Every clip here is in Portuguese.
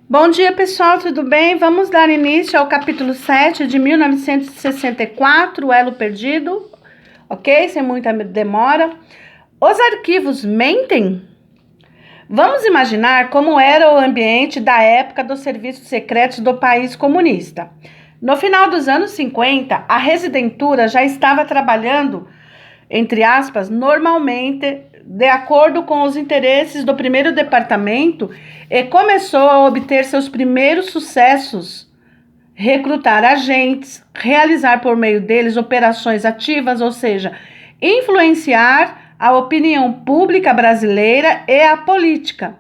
Bom dia, pessoal, tudo bem? Vamos dar início ao capítulo 7 de 1964, o Elo Perdido, ok? Sem muita demora. Os arquivos mentem? Vamos imaginar como era o ambiente da época dos serviços secretos do país comunista. No final dos anos 50, a Residentura já estava trabalhando, entre aspas, normalmente, de acordo com os interesses do primeiro departamento, e começou a obter seus primeiros sucessos, recrutar agentes, realizar por meio deles operações ativas, ou seja, influenciar a opinião pública brasileira e a política,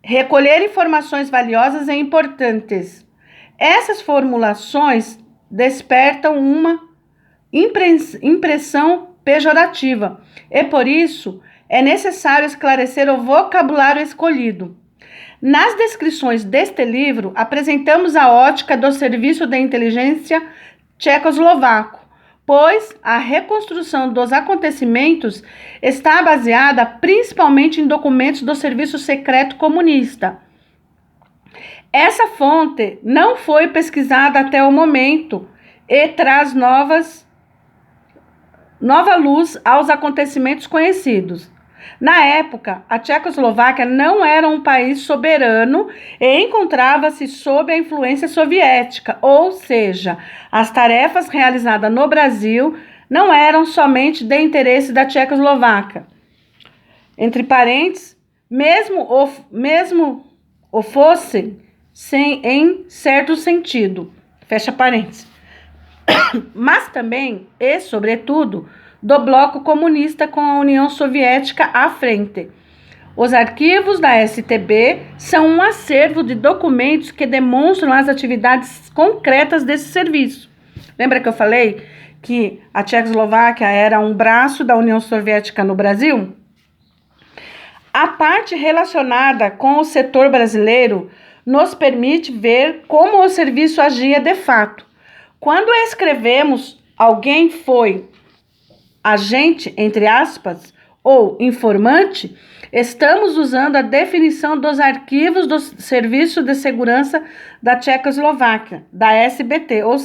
recolher informações valiosas e importantes. Essas formulações despertam uma impressão pejorativa, e por isso é necessário esclarecer o vocabulário escolhido. Nas descrições deste livro, apresentamos a ótica do Serviço de Inteligência Tchecoslovaco, pois a reconstrução dos acontecimentos está baseada principalmente em documentos do Serviço Secreto Comunista. Essa fonte não foi pesquisada até o momento e traz nova luz aos acontecimentos conhecidos. Na época, a Tchecoslováquia não era um país soberano e encontrava-se sob a influência soviética, ou seja, as tarefas realizadas no Brasil não eram somente de interesse da Tchecoslováquia. Entre parênteses, mesmo o fosse em certo sentido, fecha parênteses. Mas também e, sobretudo, do bloco comunista com a União Soviética à frente. Os arquivos da STB são um acervo de documentos que demonstram as atividades concretas desse serviço. Lembra que eu falei que a Tchecoslováquia era um braço da União Soviética no Brasil? A parte relacionada com o setor brasileiro nos permite ver como o serviço agia de fato. Quando escrevemos alguém foi agente, entre aspas, ou informante, estamos usando a definição dos arquivos do Serviço de Segurança da Tchecoslováquia, da SBT, ou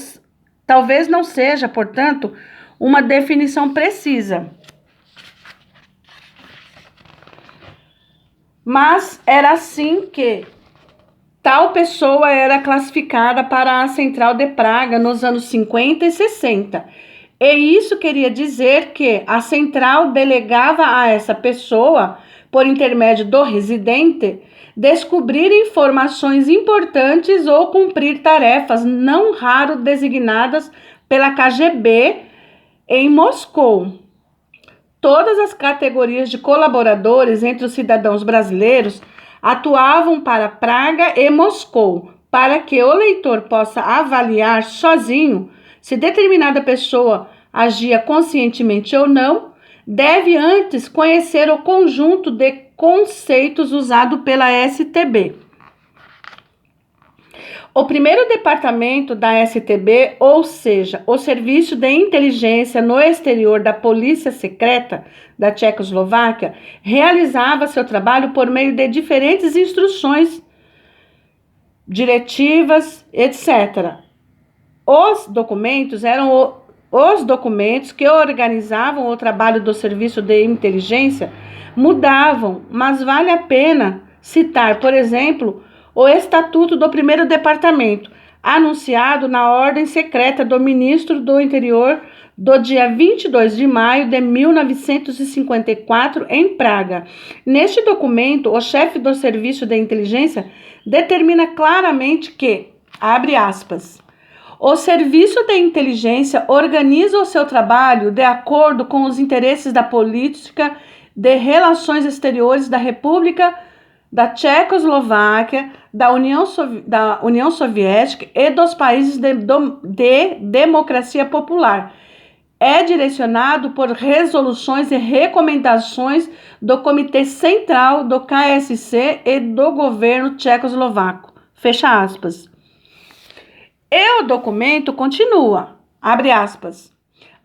talvez não seja, portanto, uma definição precisa. Mas era assim que tal pessoa era classificada para a Central de Praga nos anos 50 e 60. E isso queria dizer que a central delegava a essa pessoa, por intermédio do residente, descobrir informações importantes ou cumprir tarefas não raro designadas pela KGB em Moscou. Todas as categorias de colaboradores entre os cidadãos brasileiros atuavam para Praga e Moscou, para que o leitor possa avaliar sozinho se determinada pessoa agia conscientemente ou não, deve antes conhecer o conjunto de conceitos usado pela STB. O primeiro departamento da STB, ou seja, o Serviço de Inteligência no Exterior da Polícia Secreta da Tchecoslováquia, realizava seu trabalho por meio de diferentes instruções, diretivas, etc. Os documentos eram os documentos que organizavam o trabalho do Serviço de Inteligência mudavam, mas vale a pena citar, por exemplo, o Estatuto do Primeiro Departamento, anunciado na Ordem Secreta do Ministro do Interior do dia 22 de maio de 1954, em Praga. Neste documento, o chefe do Serviço de Inteligência determina claramente que, abre aspas, o Serviço de Inteligência organiza o seu trabalho de acordo com os interesses da política de relações exteriores da República da Tchecoslováquia, da União Soviética e dos países de democracia popular. É direcionado por resoluções e recomendações do Comitê Central do KSC e do governo tchecoslovaco. Fecha aspas. E o documento continua, abre aspas.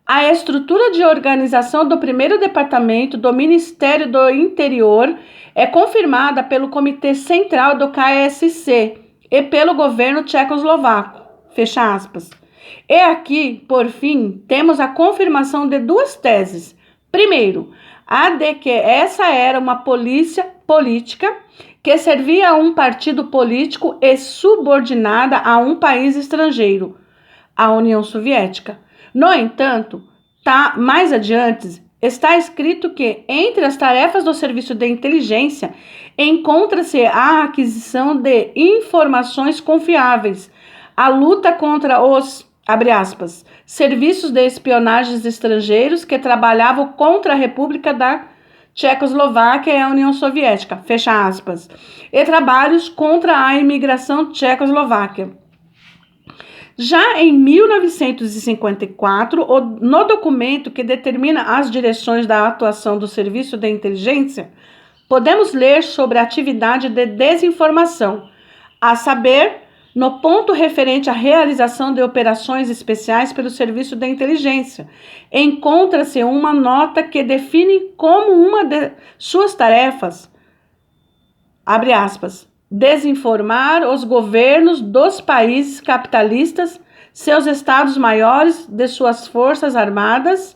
A estrutura de organização do primeiro departamento do Ministério do Interior é confirmada pelo Comitê Central do KSC e pelo governo tchecoslovaco. Fecha aspas. E aqui, por fim, temos a confirmação de duas teses. Primeiro, a de que essa era uma polícia política que servia a um partido político e subordinada a um país estrangeiro, a União Soviética. No entanto, mais adiante, está escrito que, entre as tarefas do serviço de inteligência, encontra-se a aquisição de informações confiáveis, a luta contra os, abre aspas, serviços de espionagem estrangeiros que trabalhavam contra a República da Tchecoslováquia e a União Soviética, fecha aspas, e trabalhos contra a imigração tchecoslováquia. Já em 1954, no documento que determina as direções da atuação do Serviço de Inteligência, podemos ler sobre a atividade de desinformação, a saber, no ponto referente à realização de operações especiais pelo Serviço de Inteligência, encontra-se uma nota que define como uma de suas tarefas, abre aspas, desinformar os governos dos países capitalistas, seus estados maiores, de suas forças armadas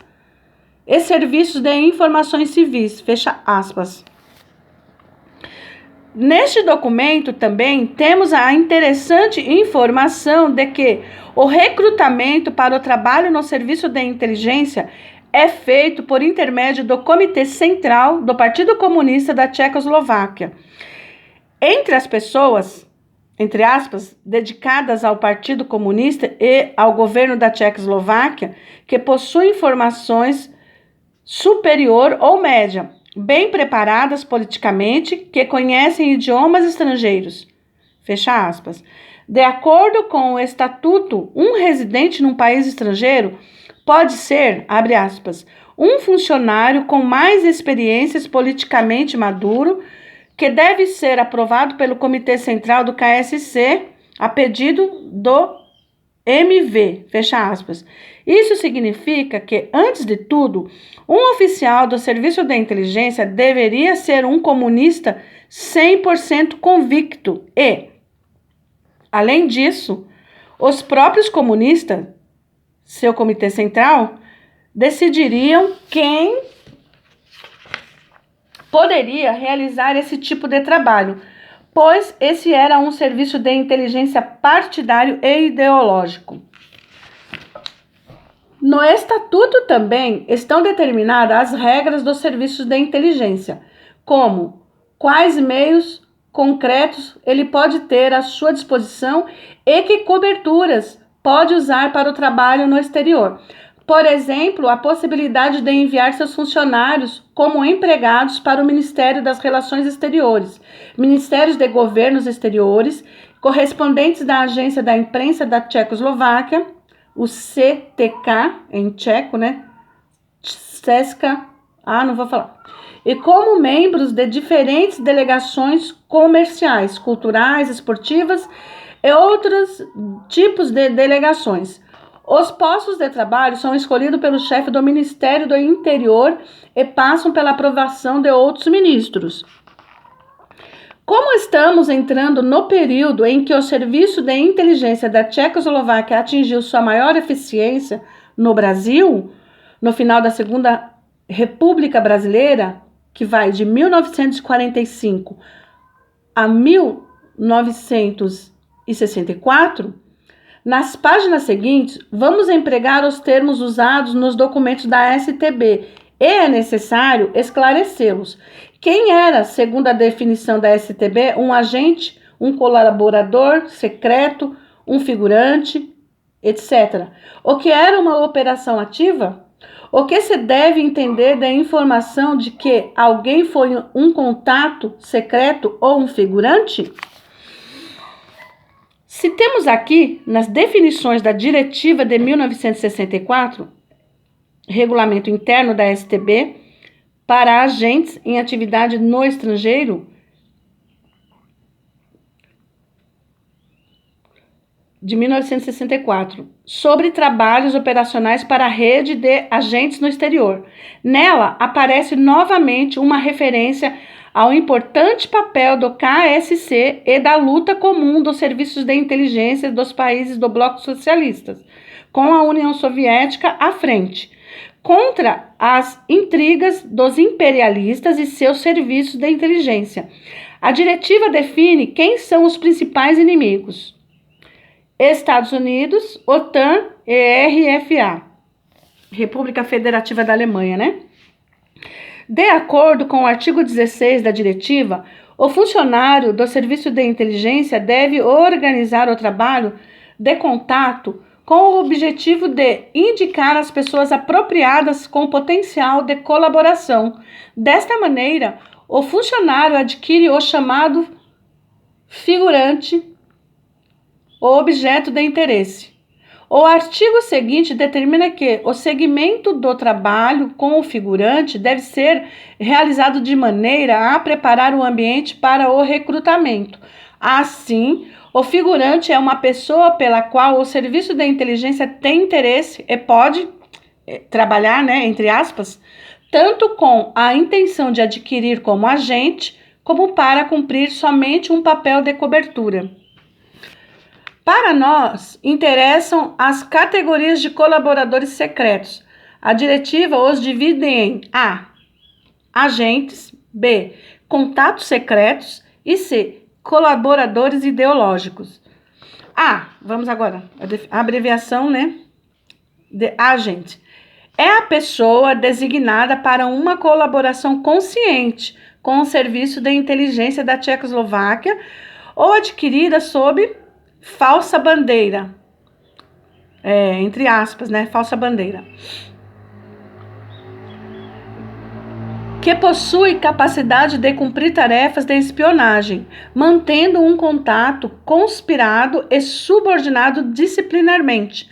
e serviços de informações civis, fecha aspas. Neste documento também temos a interessante informação de que o recrutamento para o trabalho no serviço de inteligência é feito por intermédio do Comitê Central do Partido Comunista da Tchecoslováquia. Entre as pessoas, entre aspas, dedicadas ao Partido Comunista e ao governo da Tchecoslováquia, que possuem formações superior ou média, bem preparadas politicamente, que conhecem idiomas estrangeiros, fecha aspas. De acordo com o estatuto, um residente num país estrangeiro pode ser, abre aspas, um funcionário com mais experiências politicamente maduro, que deve ser aprovado pelo Comitê Central do KSC a pedido do MV, fecha aspas. Isso significa que, antes de tudo, um oficial do Serviço de Inteligência deveria ser um comunista 100% convicto e, além disso, os próprios comunistas, seu Comitê Central, decidiriam quem poderia realizar esse tipo de trabalho, pois esse era um serviço de inteligência partidário e ideológico. No estatuto também estão determinadas as regras dos serviços de inteligência, como quais meios concretos ele pode ter à sua disposição e que coberturas pode usar para o trabalho no exterior. Por exemplo, a possibilidade de enviar seus funcionários como empregados para o Ministério das Relações Exteriores, Ministérios de Governos Exteriores, correspondentes da Agência da Imprensa da Tchecoslováquia, o CTK, em tcheco, né? CESCA, não vou falar. E como membros de diferentes delegações comerciais, culturais, esportivas e outros tipos de delegações. Os postos de trabalho são escolhidos pelo chefe do Ministério do Interior e passam pela aprovação de outros ministros. Como estamos entrando no período em que o serviço de inteligência da Tchecoslováquia atingiu sua maior eficiência no Brasil, no final da Segunda República Brasileira, que vai de 1945 a 1964, nas páginas seguintes, vamos empregar os termos usados nos documentos da STB e é necessário esclarecê-los. Quem era, segundo a definição da STB, um agente, um colaborador secreto, um figurante, etc. O que era uma operação ativa? O que se deve entender da informação de que alguém foi um contato secreto ou um figurante? Se temos aqui, nas definições da Diretiva de 1964, Regulamento Interno da STB, para agentes em atividade no estrangeiro, de 1964, sobre trabalhos operacionais para a rede de agentes no exterior. Nela, aparece novamente uma referência ao importante papel do KSC e da luta comum dos serviços de inteligência dos países do bloco socialista, com a União Soviética à frente, contra as intrigas dos imperialistas e seus serviços de inteligência. A diretiva define quem são os principais inimigos: Estados Unidos, OTAN e RFA, República Federativa da Alemanha, né? De acordo com o artigo 16 da diretiva, o funcionário do serviço de inteligência deve organizar o trabalho de contato com o objetivo de indicar as pessoas apropriadas com potencial de colaboração. Desta maneira, o funcionário adquire o chamado figurante, o objeto de interesse. O artigo seguinte determina que o segmento do trabalho com o figurante deve ser realizado de maneira a preparar o ambiente para o recrutamento. Assim, o figurante é uma pessoa pela qual o serviço de inteligência tem interesse e pode trabalhar, né, entre aspas, tanto com a intenção de adquirir como agente, como para cumprir somente um papel de cobertura. Para nós, interessam as categorias de colaboradores secretos. A diretiva os divide em A, agentes, B, contatos secretos e C, colaboradores ideológicos. A, vamos agora, a abreviação, né, de agente. É a pessoa designada para uma colaboração consciente com o serviço de inteligência da Tchecoslováquia ou adquirida sob falsa bandeira, entre aspas, né, falsa bandeira, que possui capacidade de cumprir tarefas de espionagem, mantendo um contato conspirado e subordinado disciplinarmente.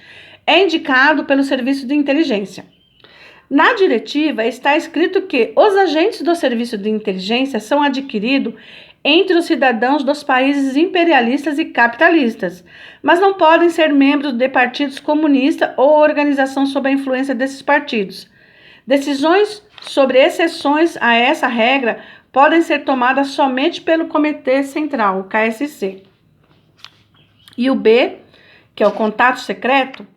É indicado pelo serviço de inteligência. Na diretiva está escrito que os agentes do serviço de inteligência são adquiridos entre os cidadãos dos países imperialistas e capitalistas, mas não podem ser membros de partidos comunistas ou organização sob a influência desses partidos. Decisões sobre exceções a essa regra podem ser tomadas somente pelo Comitê Central, o KSC. E o B, que é o contato secreto,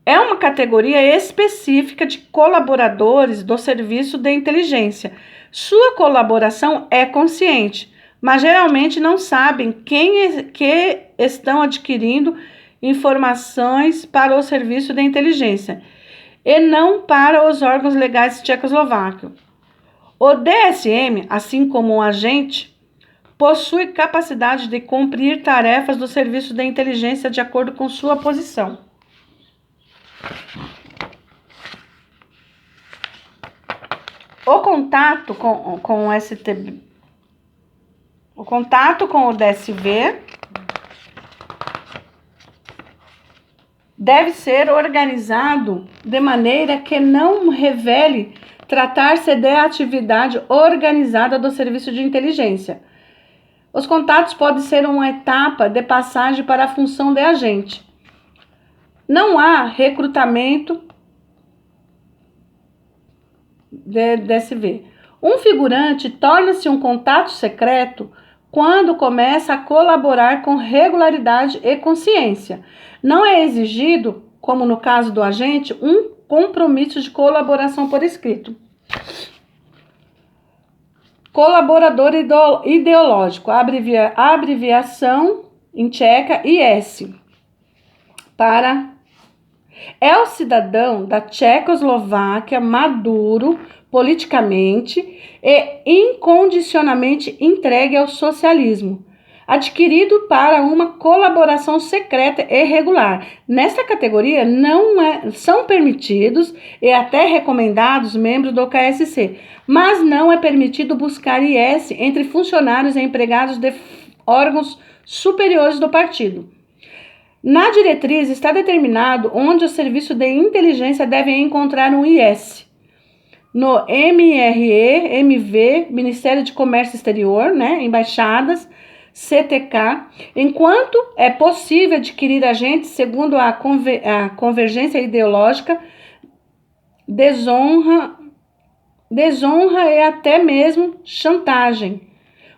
é uma categoria específica de colaboradores do serviço de inteligência. Sua colaboração é consciente, mas geralmente não sabem que estão adquirindo informações para o serviço de inteligência e não para os órgãos legais tchecoslovacos. O DSM, assim como o agente, possui capacidade de cumprir tarefas do serviço de inteligência de acordo com sua posição. O contato com o STB, o contato com o DSV deve ser organizado de maneira que não revele tratar-se de atividade organizada do serviço de inteligência. Os contatos podem ser uma etapa de passagem para a função de agente. Não há recrutamento de DSV. Um figurante torna-se um contato secreto quando começa a colaborar com regularidade e consciência. Não é exigido, como no caso do agente, um compromisso de colaboração por escrito. Colaborador ideológico, abreviação em tcheca IS, é o cidadão da Tchecoslováquia maduro politicamente e incondicionalmente entregue ao socialismo, adquirido para uma colaboração secreta e regular. Nesta categoria são permitidos e até recomendados membros do KSC, mas não é permitido buscar IS entre funcionários e empregados de órgãos superiores do partido. Na diretriz está determinado onde o serviço de inteligência deve encontrar um IS. No MRE, MV, Ministério de Comércio Exterior, né, embaixadas, CTK, enquanto é possível adquirir agentes segundo a convergência ideológica, desonra e até mesmo chantagem.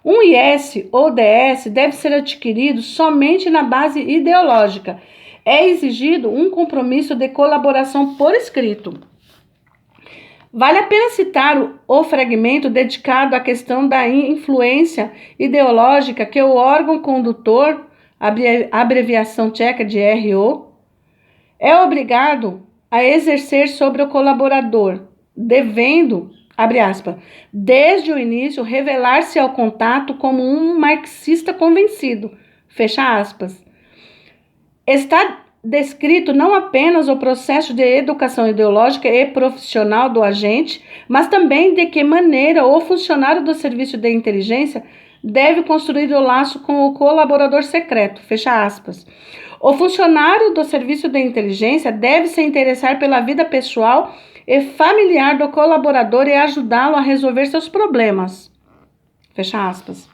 Um IS ou DS deve ser adquirido somente na base ideológica. É exigido um compromisso de colaboração por escrito. Vale a pena citar o fragmento dedicado à questão da influência ideológica que o órgão condutor, abreviação tcheca de RO, é obrigado a exercer sobre o colaborador, devendo, abre aspas, desde o início revelar-se ao contato como um marxista convencido, fecha aspas. Está descrito não apenas o processo de educação ideológica e profissional do agente, mas também de que maneira o funcionário do serviço de inteligência deve construir o laço com o colaborador secreto, fecha aspas. O funcionário do serviço de inteligência deve se interessar pela vida pessoal e familiar do colaborador e ajudá-lo a resolver seus problemas, fecha aspas.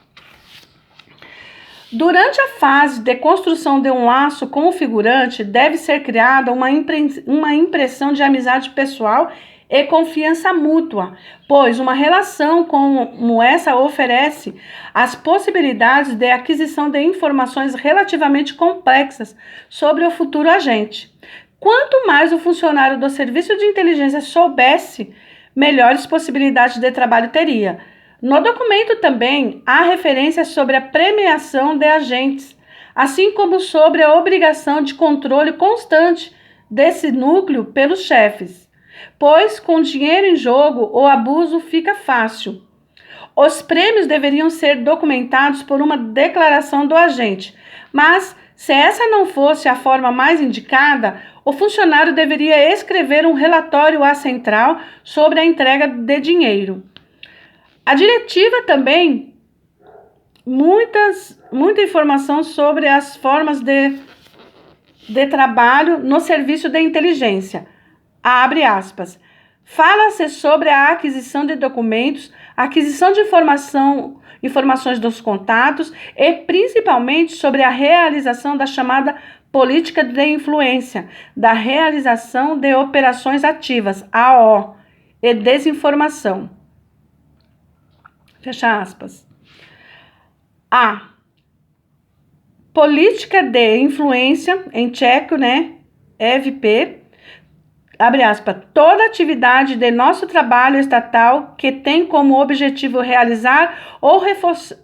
Durante a fase de construção de um laço com o figurante, deve ser criada uma impressão de amizade pessoal e confiança mútua, pois uma relação como essa oferece as possibilidades de aquisição de informações relativamente complexas sobre o futuro agente. Quanto mais o funcionário do serviço de inteligência soubesse, melhores possibilidades de trabalho teria. No documento também há referências sobre a premiação de agentes, assim como sobre a obrigação de controle constante desse núcleo pelos chefes, pois com dinheiro em jogo o abuso fica fácil. Os prêmios deveriam ser documentados por uma declaração do agente, mas se essa não fosse a forma mais indicada, o funcionário deveria escrever um relatório à central sobre a entrega de dinheiro. A diretiva também, muita informação sobre as formas de trabalho no serviço de inteligência. Abre aspas. Fala-se sobre a aquisição de documentos, aquisição de informações dos contatos e principalmente sobre a realização da chamada política de influência, da realização de operações ativas, AO, e desinformação. Fecha aspas. A política de influência, em tcheco, EVP, abre aspas, toda atividade de nosso trabalho estatal que tem como objetivo realizar ou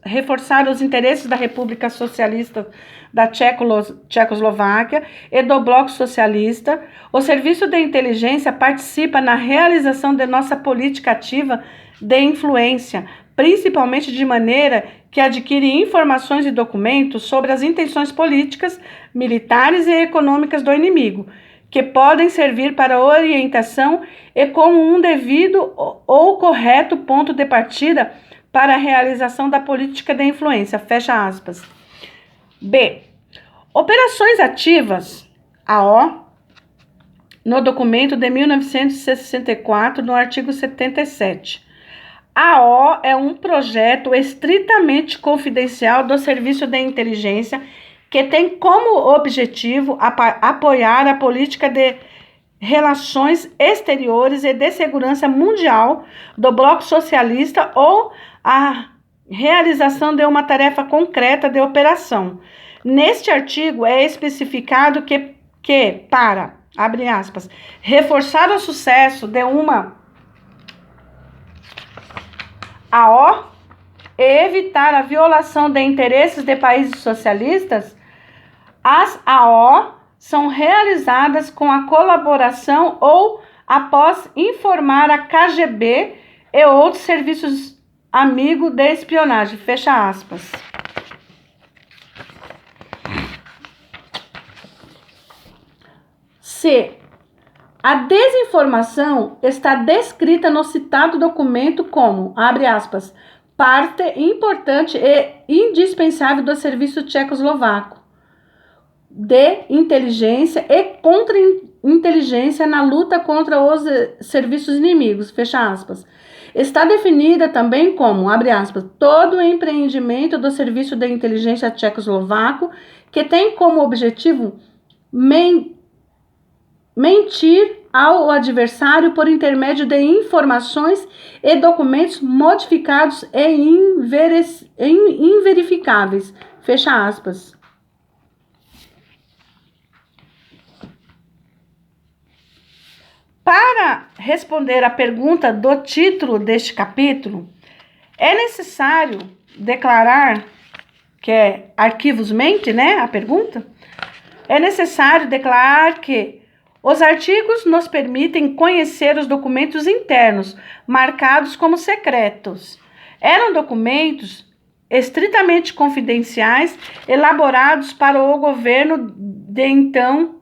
reforçar os interesses da República Socialista da Tchecoslováquia e do Bloco Socialista, o Serviço de Inteligência participa na realização de nossa política ativa de influência, principalmente de maneira que adquire informações e documentos sobre as intenções políticas, militares e econômicas do inimigo, que podem servir para orientação e como um devido ou correto ponto de partida para a realização da política de influência, fecha aspas. B. Operações ativas, AO, no documento de 1964, no artigo 77. A AO é um projeto estritamente confidencial do Serviço de Inteligência que tem como objetivo apoiar a política de relações exteriores e de segurança mundial do Bloco Socialista ou a realização de uma tarefa concreta de operação. Neste artigo é especificado que para, abre aspas, reforçar o sucesso de uma AO e evitar a violação de interesses de países socialistas, as AO são realizadas com a colaboração ou após informar a KGB e outros serviços amigos de espionagem, fecha aspas. C. A desinformação está descrita no citado documento como, abre aspas, parte importante e indispensável do serviço tchecoslovaco de inteligência e contra-inteligência na luta contra os serviços inimigos, fecha aspas. está definida também como, abre aspas, todo empreendimento do Serviço de Inteligência Tchecoslovaco que tem como objetivo mentir ao adversário por intermédio de informações e documentos modificados e inverificáveis. Fecha aspas. Para responder à pergunta do título deste capítulo, é necessário declarar que é arquivos mente, né? A pergunta. É necessário declarar que os artigos nos permitem conhecer os documentos internos, marcados como secretos. Eram documentos estritamente confidenciais, elaborados para o governo de então.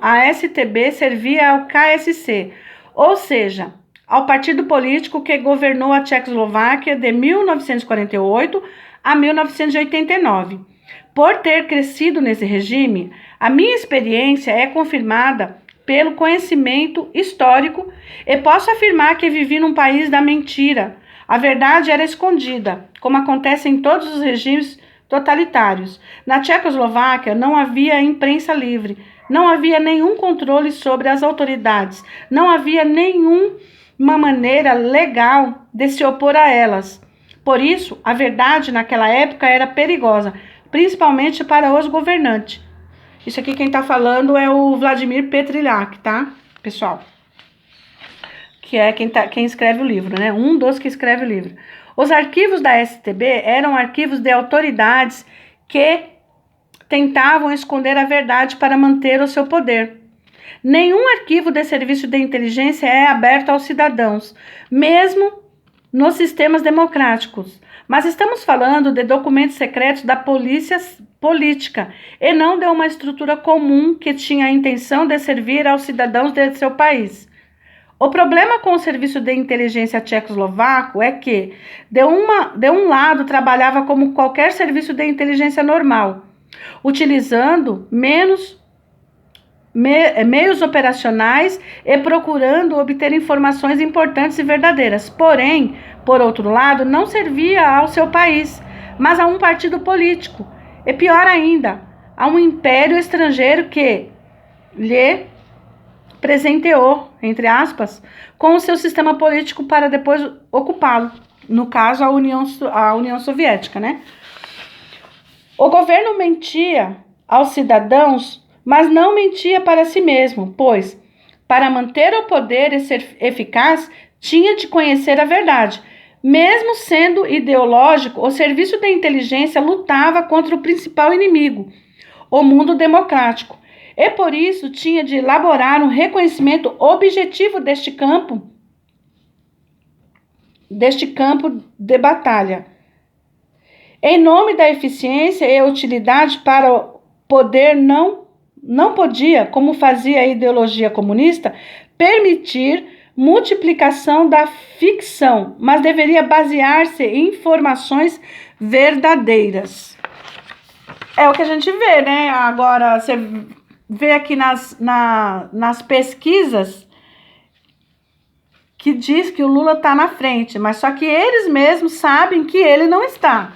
A STB servia ao KSC, ou seja, ao partido político que governou a Tchecoslováquia de 1948 a 1989. Por ter crescido nesse regime, a minha experiência é confirmada pelo conhecimento histórico e posso afirmar que vivi num país da mentira. A verdade era escondida, como acontece em todos os regimes totalitários. Na Tchecoslováquia não havia imprensa livre, não havia nenhum controle sobre as autoridades, não havia nenhuma maneira legal de se opor a elas. Por isso, a verdade naquela época era perigosa, principalmente para os governantes. Isso aqui quem está falando é o Vladimir Petrilak, tá, pessoal? Que é quem escreve o livro, né? Um dos que escreve o livro. Os arquivos da STB eram arquivos de autoridades que tentavam esconder a verdade para manter o seu poder. Nenhum arquivo de serviço de inteligência é aberto aos cidadãos, mesmo nos sistemas democráticos. Mas estamos falando de documentos secretos da polícia política e não de uma estrutura comum que tinha a intenção de servir aos cidadãos de seu país. O problema com o serviço de inteligência tchecoslovaco é que, de um lado, trabalhava como qualquer serviço de inteligência normal, utilizando meios operacionais e procurando obter informações importantes e verdadeiras. Porém, por outro lado, não servia ao seu país, mas a um partido político. E pior ainda, a um império estrangeiro que lhe presenteou, entre aspas, com o seu sistema político para depois ocupá-lo. No caso, a União Soviética, né? O governo mentia aos cidadãos, mas não mentia para si mesmo, pois, para manter o poder e ser eficaz, tinha de conhecer a verdade. Mesmo sendo ideológico, o serviço de inteligência lutava contra o principal inimigo, o mundo democrático. E por isso tinha de elaborar um reconhecimento objetivo deste campo de batalha. Em nome da eficiência e utilidade para o poder, não podia, como fazia a ideologia comunista, permitir multiplicação da ficção, mas deveria basear-se em informações verdadeiras. É o que a gente vê, né? Agora, você vê aqui nas pesquisas que diz que o Lula está na frente, mas só que eles mesmos sabem que ele não está.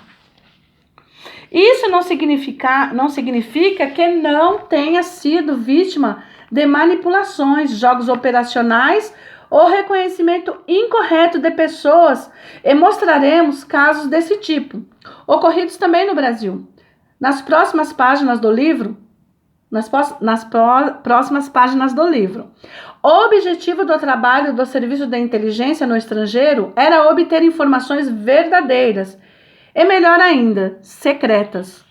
Isso não significa que não tenha sido vítima de manipulações, jogos operacionais ou reconhecimento incorreto de pessoas, e mostraremos casos desse tipo, ocorridos também no Brasil. Nas próximas páginas do livro, o objetivo do trabalho do Serviço de Inteligência no estrangeiro era obter informações verdadeiras e, melhor ainda, secretas.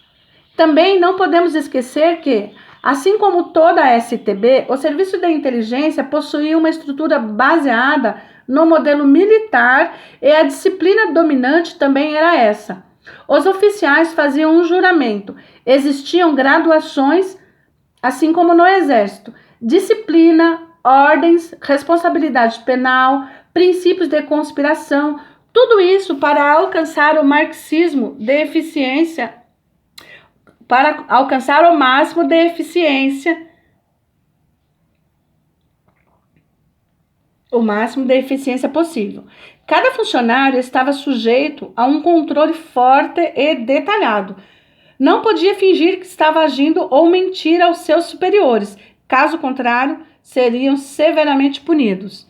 Também não podemos esquecer que, assim como toda a STB, o Serviço de Inteligência possuía uma estrutura baseada no modelo militar e a disciplina dominante também era essa. Os oficiais faziam um juramento, existiam graduações, assim como no Exército, disciplina, ordens, responsabilidade penal, princípios de conspiração, tudo isso para alcançar o marxismo de eficiência, para alcançar o máximo de eficiência o máximo de eficiência possível. Cada funcionário estava sujeito a um controle forte e detalhado. Não podia fingir que estava agindo ou mentir aos seus superiores. Caso contrário, seriam severamente punidos.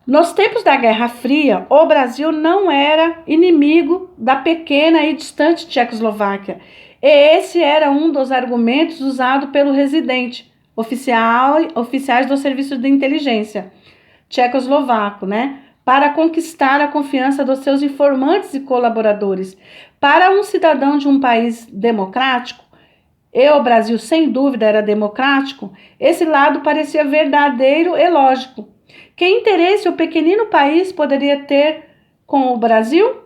Nos tempos da Guerra Fria, o Brasil não era inimigo da pequena e distante Tchecoslováquia. E esse era um dos argumentos usados pelo residente, oficiais do Serviço de Inteligência tchecoslovaco, para conquistar a confiança dos seus informantes e colaboradores. Para um cidadão de um país democrático, e o Brasil sem dúvida era democrático, esse lado parecia verdadeiro e lógico. Que interesse o pequenino país poderia ter com o Brasil?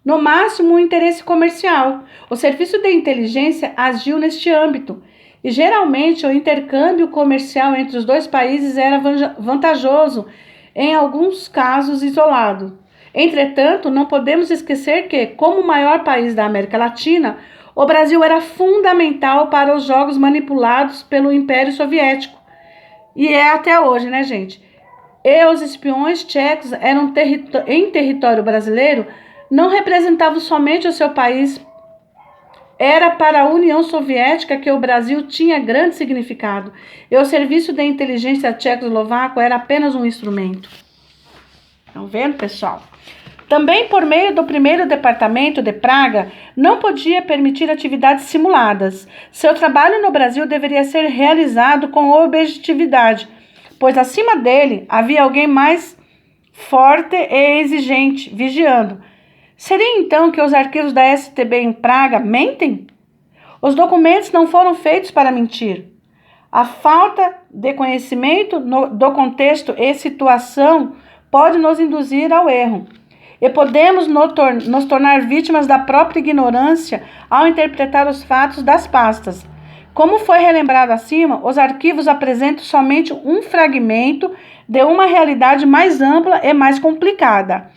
No máximo, um interesse comercial. O serviço de inteligência agiu neste âmbito, e geralmente o intercâmbio comercial entre os dois países era vantajoso em alguns casos isolados. Entretanto, não podemos esquecer que, como o maior país da América Latina, o Brasil era fundamental para os jogos manipulados pelo Império Soviético. E é até hoje, gente? E os espiões tchecos eram em território brasileiro, não representavam somente o seu país. Era para a União Soviética que o Brasil tinha grande significado. E o serviço de inteligência tchecoslovaco era apenas um instrumento. Estão vendo, pessoal? Também por meio do primeiro departamento de Praga, não podia permitir atividades simuladas. Seu trabalho no Brasil deveria ser realizado com objetividade, pois acima dele havia alguém mais forte e exigente, vigiando. Seria então que os arquivos da STB em Praga mentem? Os documentos não foram feitos para mentir. A falta de conhecimento do contexto e situação pode nos induzir ao erro. E podemos nos tornar vítimas da própria ignorância ao interpretar os fatos das pastas. Como foi relembrado acima, os arquivos apresentam somente um fragmento de uma realidade mais ampla e mais complicada.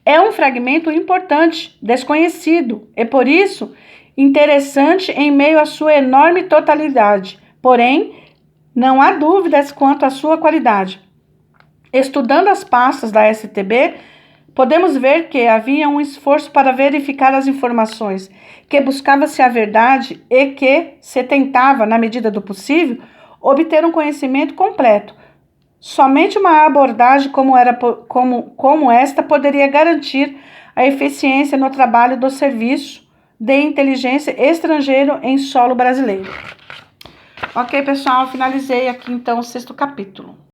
É um fragmento importante, desconhecido, e por isso interessante em meio à sua enorme totalidade. Porém, não há dúvidas quanto à sua qualidade. Estudando as pastas da STB, podemos ver que havia um esforço para verificar as informações, que buscava-se a verdade e que se tentava, na medida do possível, obter um conhecimento completo. Somente uma abordagem como esta poderia garantir a eficiência no trabalho do serviço de inteligência estrangeiro em solo brasileiro. Ok, pessoal, finalizei aqui então o 6º capítulo.